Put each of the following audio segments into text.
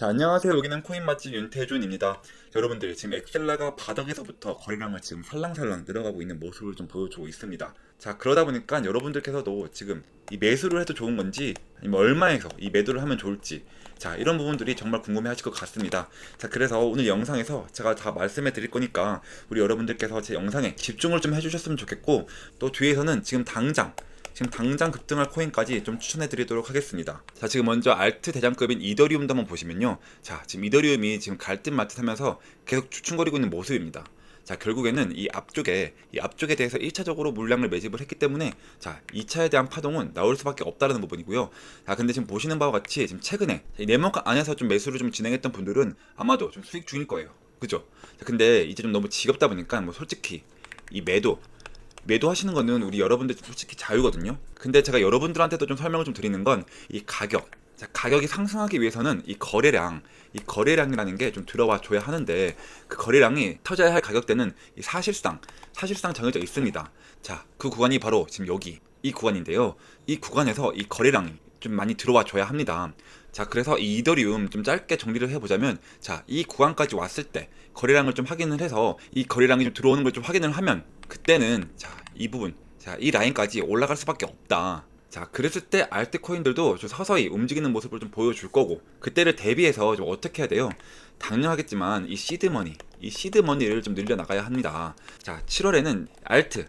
자, 안녕하세요. 여기는 코인 맛집 윤태준입니다. 여러분들, 지금 엑셀라가 바닥에서부터 거래량을 지금 살랑살랑 늘어가고 있는 모습을 좀 보여주고 있습니다. 자, 그러다 보니까 여러분들께서도 지금 이 매수를 해도 좋은 건지, 아니면 얼마에서 이 매도를 하면 좋을지, 자, 이런 부분들이 정말 궁금해 하실 것 같습니다. 자, 그래서 오늘 영상에서 제가 다 말씀해 드릴 거니까, 우리 여러분들께서 제 영상에 집중을 좀 해주셨으면 좋겠고, 또 뒤에서는 지금 당장 급등할 코인까지 좀 추천해 드리도록 하겠습니다. 자, 지금 먼저 알트 대장급인 이더리움도 한번 보시면요. 자, 지금 이더리움이 지금 갈 듯 말 듯 하면서 계속 주춤거리고 있는 모습입니다. 자, 결국에는 이 앞쪽에 대해서 1차적으로 물량을 매집을 했기 때문에, 자, 2차에 대한 파동은 나올 수밖에 없다는 부분이고요. 자, 근데 지금 보시는 바와 같이 지금 최근에 이 네모칸 안에서 좀 매수를 좀 진행했던 분들은 아마도 좀 수익 중일 거예요. 그죠? 자, 근데 이제 좀 너무 지겹다 보니까 뭐 솔직히 이 매도하시는 거는 우리 여러분들 솔직히 자유거든요. 근데 제가 여러분들한테도 좀 설명을 좀 드리는 건 이 가격. 자, 가격이 상승하기 위해서는 이 거래량이라는 게 좀 들어와 줘야 하는데, 그 거래량이 터져야 할 가격대는 이 사실상 정해져 있습니다. 자, 그 구간이 바로 지금 여기 이 구간인데요. 이 구간에서 이 거래량이 좀 많이 들어와 줘야 합니다. 자, 그래서 이 이더리움 좀 짧게 정리를 해보자면, 자, 이 구간까지 왔을 때 거래량을 좀 확인을 해서 이 거래량이 좀 들어오는 걸 좀 확인을 하면, 그때는 자, 이 부분, 자, 이 라인까지 올라갈 수밖에 없다. 자, 그랬을 때 알트코인들도 좀 서서히 움직이는 모습을 좀 보여줄 거고, 그때를 대비해서 좀 어떻게 해야 돼요? 당연하겠지만 이 시드머니를 좀 늘려나가야 합니다. 자, 7월에는 알트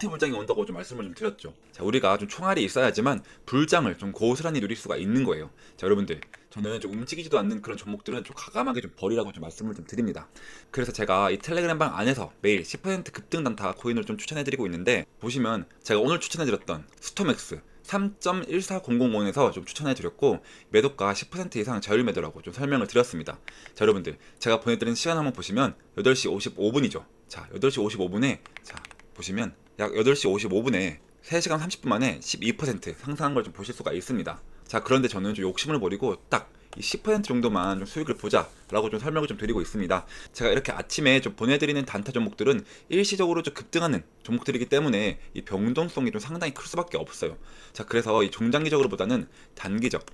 물장이 온다고 좀 말씀을 좀 드렸죠. 자, 우리가 좀 총알이 있어야지만 불장을 좀 고스란히 누릴 수가 있는 거예요. 자, 여러분들, 저는 좀 움직이지도 않는 그런 종목들은 좀 과감하게 좀 버리라고 좀 말씀을 좀 드립니다. 그래서 제가 이 텔레그램 방 안에서 매일 10% 급등 단타 코인을 좀 추천해드리고 있는데, 보시면 제가 오늘 추천해드렸던 스톰엑스 3.14005에서 좀 추천해드렸고, 매도가 10% 이상 자율 매도라고 좀 설명을 드렸습니다. 자, 여러분들, 제가 보내드린 시간 한번 보시면 8시 55분이죠. 자, 8시 55분에 자, 보시면 약 8시 55분에 3시간 30분 만에 12% 상승한 걸 좀 보실 수가 있습니다. 자, 그런데 저는 좀 욕심을 버리고 딱 이 10% 정도만 좀 수익을 보자 라고 좀 설명을 좀 드리고 있습니다. 제가 이렇게 아침에 좀 보내드리는 단타 종목들은 일시적으로 좀 급등하는 종목들이기 때문에 이 변동성이 좀 상당히 클 수밖에 없어요. 자, 그래서 이 중장기적으로 보다는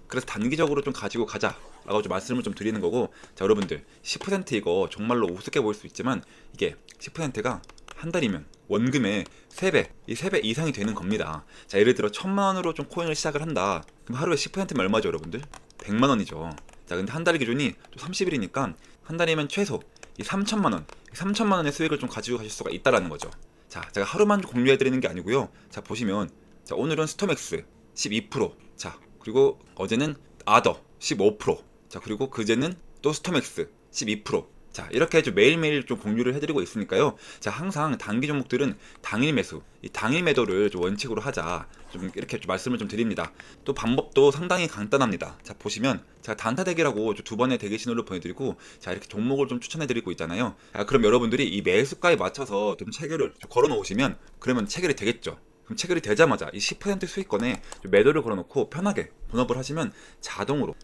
그래서 단기적으로 좀 가지고 가자 라고 좀 말씀을 좀 드리는 거고, 자, 여러분들 10% 이거 정말로 우습게 보일 수 있지만, 이게 10%가 한 달이면 원금의 3배 이상이 되는 겁니다. 자, 예를 들어 1000만원으로 좀 코인을 시작을 한다. 그럼 하루에 10%면 얼마죠, 여러분들? 100만원이죠. 자, 근데 한 달 기준이 또 30일이니까 한 달이면 최소 이 3천만원의 수익을 좀 가지고 가실 수가 있다라는 거죠. 자, 제가 하루만 공유해드리는 게 아니고요. 자, 보시면, 자, 오늘은 스톰엑스 12%, 자, 그리고 어제는 아더 15%, 자, 그리고 그제는 또 스톰엑스 12%, 자, 이렇게 좀 매일매일 좀 공유를 해드리고 있으니까요. 자, 항상 단기 종목들은 당일 매수, 이 당일 매도를 좀 원칙으로 하자, 좀 이렇게 좀 말씀을 좀 드립니다. 또 방법도 상당히 간단합니다. 자, 보시면 제가 단타 대기라고 두 번의 대기 신호를 보내드리고, 자, 이렇게 종목을 좀 추천해드리고 있잖아요. 자, 그럼 여러분들이 이 매수가에 맞춰서 좀 체결을 좀 걸어놓으시면, 그러면 체결이 되겠죠. 그럼 체결이 되자마자 이 10% 수익권에 매도를 걸어놓고 편하게 본업을 하시면 자동으로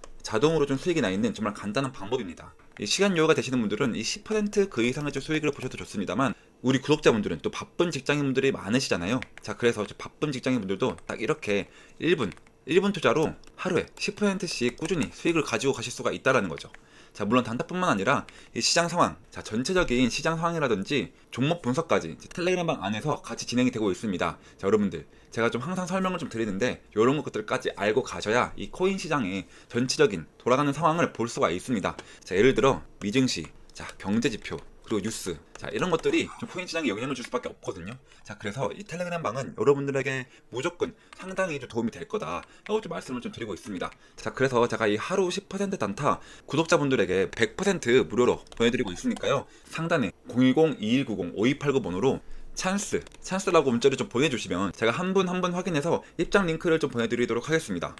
좀 수익이 나 있는 정말 간단한 방법입니다. 이 시간 여유가 되시는 분들은 이 10%그 이상의 좀 수익을 보셔도 좋습니다만, 우리 구독자분들은 또 바쁜 직장인분들이 많으시잖아요. 자, 그래서 바쁜 직장인분들도 딱 이렇게 1분 투자로 하루에 10%씩 꾸준히 수익을 가지고 가실 수가 있다라는 거죠. 자, 물론 단타뿐만 아니라 이 시장 상황, 자, 전체적인 시장 상황이라든지 종목 분석까지 텔레그램방 안에서 같이 진행이 되고 있습니다. 자, 여러분들, 제가 좀 항상 설명을 좀 드리는데, 이런 것들까지 알고 가셔야 이 코인 시장의 전체적인 돌아가는 상황을 볼 수가 있습니다. 자, 예를 들어 미증시, 자, 경제 지표, 그리고 뉴스, 자, 이런 것들이 좀 코인 시장에 영향을 줄 수밖에 없거든요. 자, 그래서 이 텔레그램 방은 여러분들에게 무조건 상당히 좀 도움이 될 거다라고 좀 말씀을 좀 드리고 있습니다. 자, 그래서 제가 이 하루 10% 단타 구독자분들에게 100% 무료로 보내드리고 있으니까요. 상단에 010-2190-5289 번호로 찬스라고 문자를 좀 보내주시면 제가 한 분 한 분 확인해서 입장 링크를 좀 보내드리도록 하겠습니다.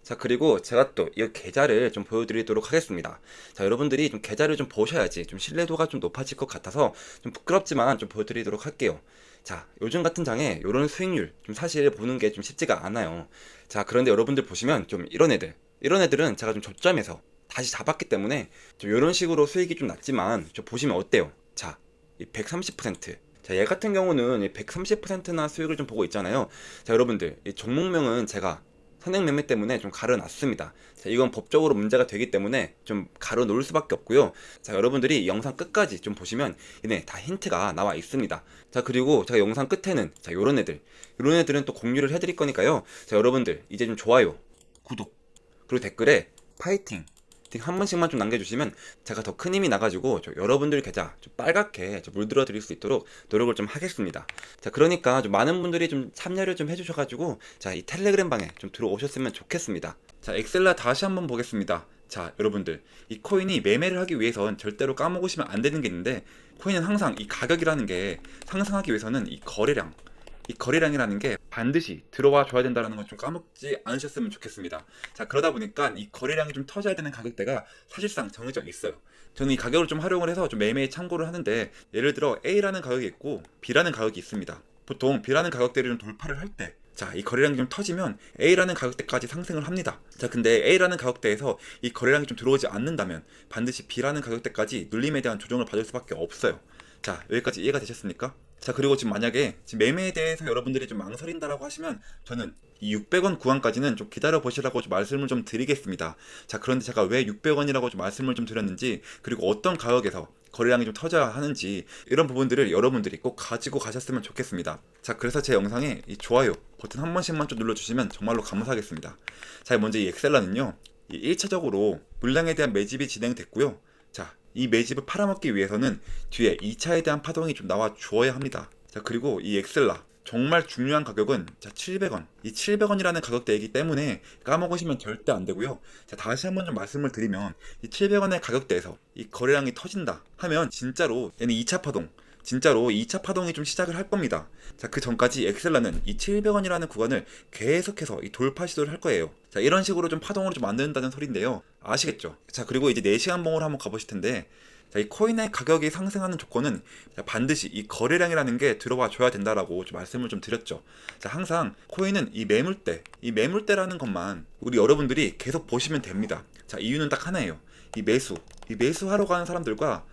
자, 그리고 제가 또 이 계좌를 좀 보여드리도록 하겠습니다. 자, 여러분들이 좀 계좌를 좀 보셔야지 좀 신뢰도가 좀 높아질 것 같아서 좀 부끄럽지만 좀 보여드리도록 할게요. 자, 요즘 같은 장에 요런 수익률 좀 사실 보는 게 좀 쉽지가 않아요. 자, 그런데 여러분들 보시면 좀 이런 애들은 제가 좀 저점에서 다시 잡았기 때문에 좀 요런 식으로 수익이 좀 났지만, 좀 보시면 어때요? 자, 이 130%. 자, 얘 같은 경우는 130%나 수익을 좀 보고 있잖아요. 자, 여러분들, 이 종목명은 제가 선행 매매 때문에 좀 가려놨습니다. 자, 이건 법적으로 문제가 되기 때문에 좀 가려놓을 수밖에 없고요. 자, 여러분들이 영상 끝까지 좀 보시면 얘네 다 힌트가 나와 있습니다. 자, 그리고 제가 영상 끝에는 자, 요런 애들은 또 공유를 해드릴 거니까요. 자, 여러분들 이제 좀 좋아요, 구독, 그리고 댓글에 파이팅 한 번씩만 좀 남겨주시면 제가 더 큰 힘이 나가지고 여러분들 계좌 좀 빨갛게 좀 물들어 드릴 수 있도록 노력을 좀 하겠습니다. 자, 그러니까 좀 많은 분들이 좀 참여를 좀 해주셔가지고 자, 이 텔레그램 방에 좀 들어오셨으면 좋겠습니다. 자, 엑셀라 다시 한번 보겠습니다. 자, 여러분들 이 코인이 매매를 하기 위해선 절대로 까먹으시면 안 되는 게 있는데, 코인은 항상 이 가격이라는 게 상승하기 위해서는 이 거래량이라는 게 반드시 들어와 줘야 된다는 건 좀 까먹지 않으셨으면 좋겠습니다. 자, 그러다 보니까 이 거래량이 좀 터져야 되는 가격대가 사실상 정해져 있어요. 저는 이 가격을 좀 활용을 해서 좀 매매에 참고를 하는데, 예를 들어 A라는 가격이 있고 B라는 가격이 있습니다. 보통 B라는 가격대를 좀 돌파를 할 때, 자, 이 거래량이 좀 터지면 A라는 가격대까지 상승을 합니다. 자, 근데 A라는 가격대에서 이 거래량이 좀 들어오지 않는다면 반드시 B라는 가격대까지 눌림에 대한 조정을 받을 수밖에 없어요. 자, 여기까지 이해가 되셨습니까? 자, 그리고 지금 만약에 지금 매매에 대해서 여러분들이 좀 망설인다라고 하시면 저는 이 600원 구간까지는 좀 기다려 보시라고 좀 말씀을 좀 드리겠습니다. 자, 그런데 제가 왜 600원이라고 좀 말씀을 좀 드렸는지, 그리고 어떤 가격에서 거래량이 좀 터져야 하는지, 이런 부분들을 여러분들이 꼭 가지고 가셨으면 좋겠습니다. 자, 그래서 제 영상에 이 좋아요 버튼 한 번씩만 좀 눌러주시면 정말로 감사하겠습니다. 자, 먼저 이 엑셀라는요, 이 1차적으로 물량에 대한 매집이 진행됐고요. 자, 이 매집을 팔아먹기 위해서는 뒤에 2차에 대한 파동이 좀 나와 주어야 합니다. 자, 그리고 이 엑셀라 정말 중요한 가격은 자, 700원. 이 700원이라는 가격대이기 때문에 까먹으시면 절대 안 되고요. 자, 다시 한번 좀 말씀을 드리면 이 700원의 가격대에서 이 거래량이 터진다 하면 진짜로 얘는 2차 파동, 진짜로 2차 파동이 좀 시작을 할 겁니다. 자, 그 전까지 엑셀라는 이 700원이라는 구간을 계속해서 이 돌파 시도를 할 거예요. 자, 이런 식으로 좀 파동을 좀 만든다는 소리인데요. 아시겠죠? 자, 그리고 이제 4시간 봉으로 한번 가보실 텐데, 자, 이 코인의 가격이 상승하는 조건은 반드시 이 거래량이라는 게 들어와 줘야 된다라고 좀 말씀을 좀 드렸죠. 자, 항상 코인은 이 매물대라는 것만 우리 여러분들이 계속 보시면 됩니다. 자, 이유는 딱 하나예요. 이 매수하러 가는 사람들과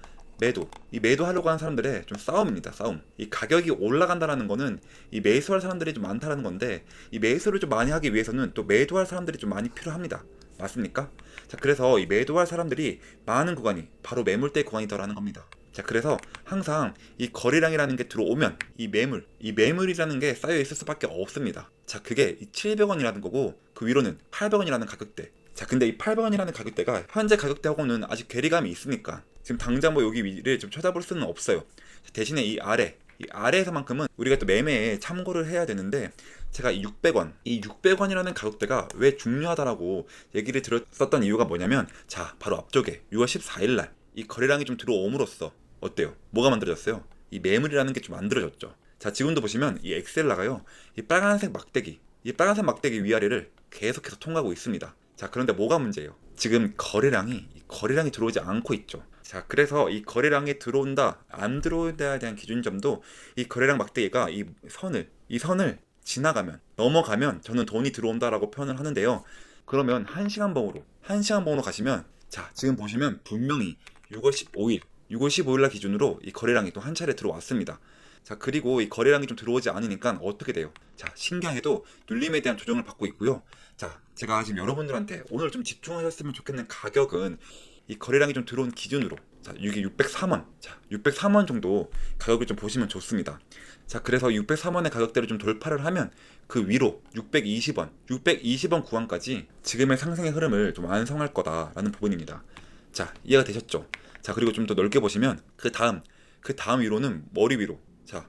이 매도하려고 하는 사람들의 좀 싸움입니다. 싸움. 이 가격이 올라간다라는 거는 이 매수할 사람들이 좀 많다라는 건데, 이 매수를 좀 많이 하기 위해서는 또 매도할 사람들이 좀 많이 필요합니다. 맞습니까? 자, 그래서 이 매도할 사람들이 많은 구간이 바로 매물대 구간이더라는 겁니다. 자, 그래서 항상 이 거래량이라는 게 들어오면 이 매물이라는 게 쌓여 있을 수밖에 없습니다. 자, 그게 이 700원이라는 거고, 그 위로는 800원이라는 가격대. 자, 근데 이 800원이라는 가격대가 현재 가격대하고는 아직 괴리감이 있으니까 지금 당장 뭐 여기 위를 좀 쳐다볼 수는 없어요. 대신에 이 아래에서만큼은 우리가 또 매매에 참고를 해야 되는데, 제가 이 600원이라는 가격대가 왜 중요하다라고 얘기를 들었었던 이유가 뭐냐면, 자, 바로 앞쪽에 6월 14일날 이 거래량이 좀 들어옴으로써 어때요? 뭐가 만들어졌어요? 이 매물이라는 게 좀 만들어졌죠. 자, 지금도 보시면 이 엑셀라가요, 이 빨간색 막대기 위아래를 계속해서 통과하고 있습니다. 자, 그런데 뭐가 문제예요? 지금 거래량이 들어오지 않고 있죠. 자, 그래서 이 거래량이 들어온다, 안 들어온다에 대한 기준점도 이 거래량 막대기가 이 선을 넘어가면 저는 돈이 들어온다라고 표현을 하는데요. 그러면 1시간 봉으로 가시면, 자, 지금 보시면 분명히 6월 15일 날 기준으로 이 거래량이 또 한 차례 들어왔습니다. 자, 그리고 이 거래량이 좀 들어오지 않으니까 어떻게 돼요? 자, 신기하게도 눌림에 대한 조정을 받고 있고요. 자, 제가 지금 여러분들한테 오늘 좀 집중하셨으면 좋겠는 가격은 이 거래량이 좀 들어온 기준으로, 자, 이게 603원. 자, 603원 정도 가격을 좀 보시면 좋습니다. 자, 그래서 603원의 가격대를 좀 돌파를 하면 그 위로 620원 구간까지 지금의 상승의 흐름을 좀 완성할 거다라는 부분입니다. 자, 이해가 되셨죠? 자, 그리고 좀 더 넓게 보시면 그 다음 위로는 머리 위로, 자,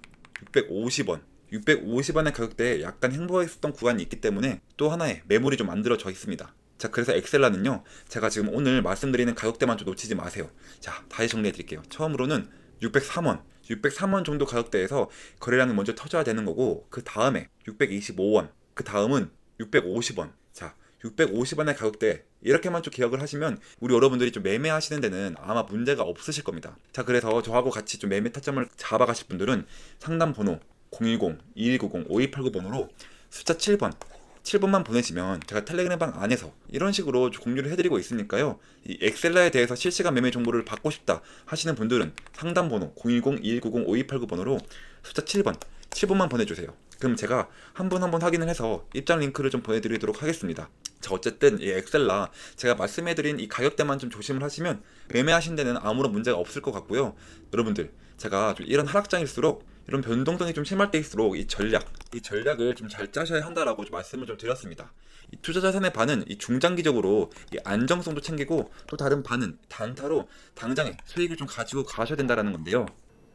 650원의 가격대에 약간 행보했었던 구간이 있기 때문에 또 하나의 매물이 좀 만들어져 있습니다. 자, 그래서 엑셀라는요, 제가 지금 오늘 말씀드리는 가격대만 좀 놓치지 마세요. 자, 다시 정리해 드릴게요. 처음으로는 603원 정도 가격대에서 거래량이 먼저 터져야 되는 거고, 그 다음에 625원, 그 다음은 650원. 자, 650원의 가격대, 이렇게만 좀 기억을 하시면 우리 여러분들이 좀 매매하시는 데는 아마 문제가 없으실 겁니다. 자, 그래서 저하고 같이 좀 매매 타점을 잡아가실 분들은 상담 번호 010-2190-5289번으로 숫자 7번만 보내시면 제가 텔레그램 방 안에서 이런 식으로 공유를 해드리고 있으니까요. 이 엑셀라에 대해서 실시간 매매 정보를 받고 싶다 하시는 분들은 상담 번호 010-2190-5289번으로 숫자 7번만 보내주세요. 그럼 제가 한 분 한 분 확인을 해서 입장 링크를 좀 보내드리도록 하겠습니다. 자, 어쨌든 이 엑셀라 제가 말씀해드린 이 가격대만 좀 조심을 하시면 매매하신 데는 아무런 문제가 없을 것 같고요. 여러분들, 제가 좀 이런 하락장일수록 이런 변동성이 좀 심할 때일수록 이 전략을 좀 잘 짜셔야 한다라고 좀 말씀을 좀 드렸습니다. 이 투자 자산의 반은 이 중장기적으로 이 안정성도 챙기고, 또 다른 반은 단타로 당장에 수익을 좀 가지고 가셔야 된다라는 건데요.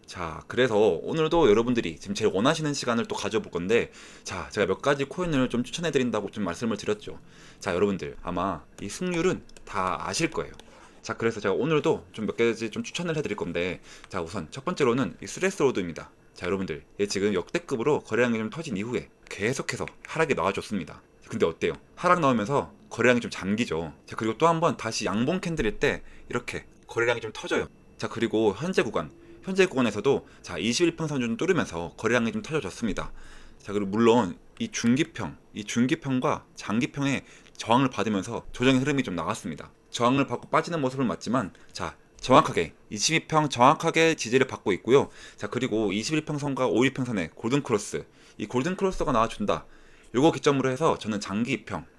자, 그래서 오늘도 여러분들이 지금 제일 원하시는 시간을 또 가져볼 건데, 자, 제가 몇 가지 코인을 좀 추천해 드린다고 좀 말씀을 드렸죠. 자, 여러분들 아마 이 승률은 다 아실 거예요. 자, 그래서 제가 오늘도 좀 몇 가지 좀 추천을 해드릴 건데, 자, 우선 첫 번째로는 이 스레스로드입니다. 자, 여러분들, 얘 지금 역대급으로 거래량이 좀 터진 이후에 계속해서 하락이 나와줬습니다. 근데 어때요? 하락 나오면서 거래량이 좀 잠기죠. 자, 그리고 또 한 번 다시 양봉 캔들일 때 이렇게 거래량이 좀 터져요. 자, 그리고 현재 구간에서도 자, 21평선 좀 뚫으면서 거래량이 좀 터져졌습니다. 자, 그리고 물론 이 중기평과 장기평의 저항을 받으면서 조정의 흐름이 좀 나왔습니다. 저항을 받고 빠지는 모습을 맞지만, 자, 정확하게 22평 정확하게 지지를 받고 있고요. 자, 그리고 21평선과 51평선의 골든크로스, 이 골든크로스가 나와준다. 요거 기점으로 해서 저는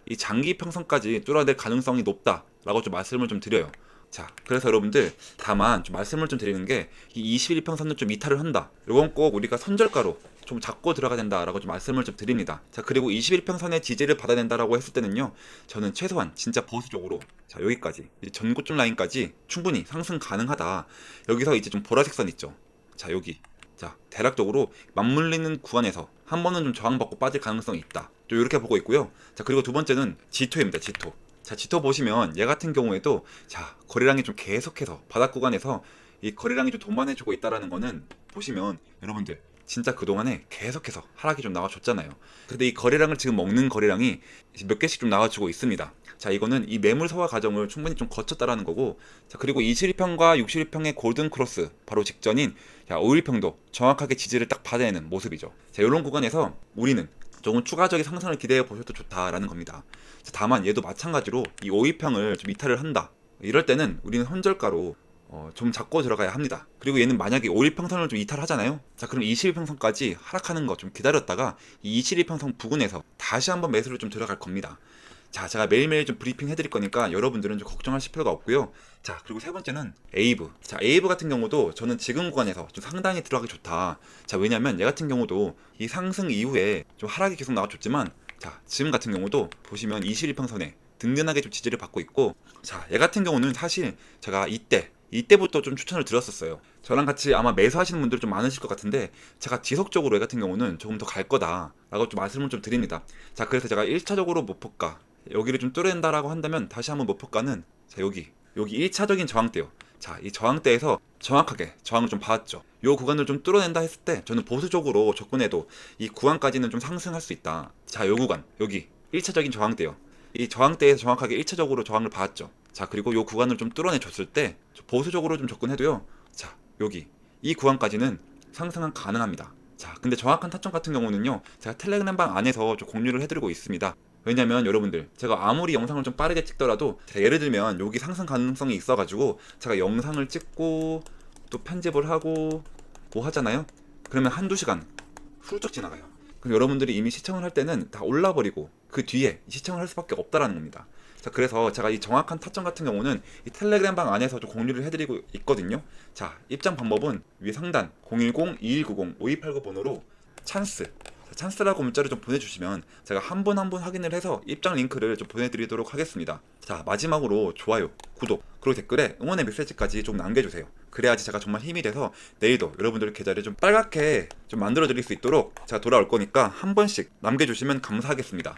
이 장기 이평선까지 뚫어낼 가능성이 높다라고 좀 말씀을 좀 드려요. 자, 그래서 여러분들 다만 좀 말씀을 좀 드리는 게, 이 21평선을 좀 이탈을 한다, 요건 꼭 우리가 선절가로 좀 잡고 들어가야 된다라고 좀 말씀을 좀 드립니다. 자, 그리고 21평선의 지지를 받아야 된다라고 했을 때는요, 저는 최소한 진짜 보수적으로, 자, 여기까지 이제 전고점 라인까지 충분히 상승 가능하다. 여기서 이제 좀 보라색 선 있죠. 자, 여기, 자, 대략적으로 맞물리는 구간에서 한 번은 좀 저항받고 빠질 가능성이 있다, 좀 이렇게 보고 있고요. 자, 그리고 두 번째는 지토입니다. 지토. 자, 지토 보시면 얘 같은 경우에도, 자, 거래량이 좀 계속해서 바닥 구간에서 이 거래량이 좀 돈만해주고 있다라는 거는, 보시면 여러분들 진짜 그동안에 계속해서 하락이 좀 나와줬잖아요. 근데 이 거래량을 지금 먹는 거래량이 몇 개씩 좀 나와주고 있습니다. 자, 이거는 이 매물 소화 과정을 충분히 좀 거쳤다라는 거고, 자, 그리고 21평과 61평의 골든 크로스 바로 직전인 51평도 정확하게 지지를 딱 받아내는 모습이죠. 자, 이런 구간에서 우리는 조금 추가적인 상승을 기대해 보셔도 좋다라는 겁니다. 자, 다만 얘도 마찬가지로 이 52평을 좀 이탈을 한다, 이럴 때는 우리는 혼절가로 좀 잡고 들어가야 합니다. 그리고 얘는 만약에 51평선을 좀 이탈하잖아요. 자, 그럼 21평선까지 하락하는 거 좀 기다렸다가 이 21평선 부근에서 다시 한번 매수를 좀 들어갈 겁니다. 자, 제가 매일매일 좀 브리핑 해드릴 거니까 여러분들은 좀 걱정하실 필요가 없고요. 자, 그리고 세 번째는 에이브. 자, 에이브 같은 경우도 저는 지금 구간에서 좀 상당히 들어가기 좋다. 자, 왜냐면 얘 같은 경우도 이 상승 이후에 좀 하락이 계속 나와줬지만, 자, 지금 같은 경우도 보시면 21평선에 든든하게 좀 지지를 받고 있고, 자, 얘 같은 경우는 사실 제가 이때부터 좀 추천을 드렸었어요. 저랑 같이 아마 매수하시는 분들 좀 많으실 것 같은데, 제가 지속적으로 얘 같은 경우는 조금 더 갈 거다 라고 좀 말씀을 좀 드립니다. 자, 그래서 제가 1차적으로 목표가 여기를 좀 뚫어낸다라고 한다면, 다시 한번 목표가는, 자, 여기 1차적인 저항대요. 자, 이 저항대에서 정확하게 저항을 좀 받았죠. 이 구간을 좀 뚫어낸다 했을 때 저는 보수적으로 접근해도 이 구간까지는 좀 상승할 수 있다. 자, 이 구간, 여기 1차적인 저항대요. 이 저항대에서 정확하게 1차적으로 저항을 받았죠. 자, 그리고 이 구간을 좀 뚫어내 줬을 때 보수적으로 좀 접근해도요, 자, 여기 이 구간까지는 상승은 가능합니다. 자, 근데 정확한 타점 같은 경우는요, 제가 텔레그램방 안에서 좀 공유를 해드리고 있습니다. 왜냐면 여러분들, 제가 아무리 영상을 좀 빠르게 찍더라도, 제가 예를 들면 여기 상승 가능성이 있어가지고 제가 영상을 찍고 또 편집을 하고 뭐 하잖아요. 그러면 한두 시간 훌쩍 지나가요. 그럼 여러분들이 이미 시청을 할 때는 다 올라버리고 그 뒤에 시청을 할 수밖에 없다라는 겁니다. 자, 그래서 제가 이 정확한 타점 같은 경우는 이 텔레그램방 안에서 좀 공유를 해드리고 있거든요. 자, 입장 방법은 위 상단 010-2190-5289 번호로 찬스라고 문자를 좀 보내주시면 제가 한 분 한 분 확인을 해서 입장 링크를 좀 보내드리도록 하겠습니다. 자, 마지막으로 좋아요, 구독, 그리고 댓글에 응원의 메시지까지 좀 남겨주세요. 그래야지 제가 정말 힘이 돼서 내일도 여러분들 계좌를 좀 빨갛게 좀 만들어 드릴 수 있도록 제가 돌아올 거니까 한 번씩 남겨주시면 감사하겠습니다.